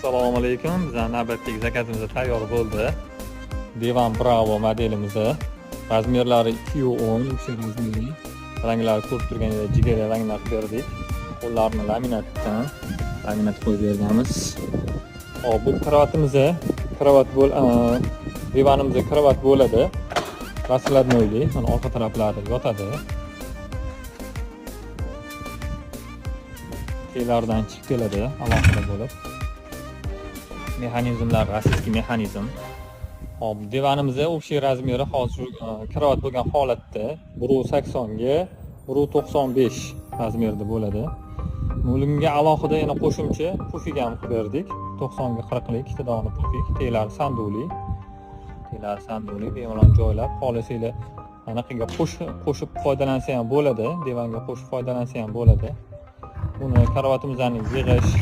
Assalomu alaykum. Bizning navbatdagi zakazimiz tayyor bo'ldi. Divan Bravo modelimizni razmerlari 210 yuksak razmerli. Ranglari ko'rib turganingizdek jigara ranglar berdik. Qo'llarni laminat qo'yib berganmiz. Hop, bu kravatimizni divanimizda kravat bo'ladi. Rassladnoyli, mana orqa taraflari yotadi. Kelardan chiqib keladi alohida bo'lib. Mexanizmlar rossiyskiy mexanizm. Hop, divanimizda общий razmeri hozir kravat bo'lgan holatda 1.80 ga 1.95 razmerda bo'ladi. Bunga alohida yana qo'shimcha pufik ham qilib berdik. 90 ga 40 lik ikkita dona pufik, telar sanduli bemalol joylab, xolisinglar anaqaga qo'shib foydalansa ham bo'ladi, divanga qo'shib foydalansa ham bo'ladi. Buni kravatimizning yig'ish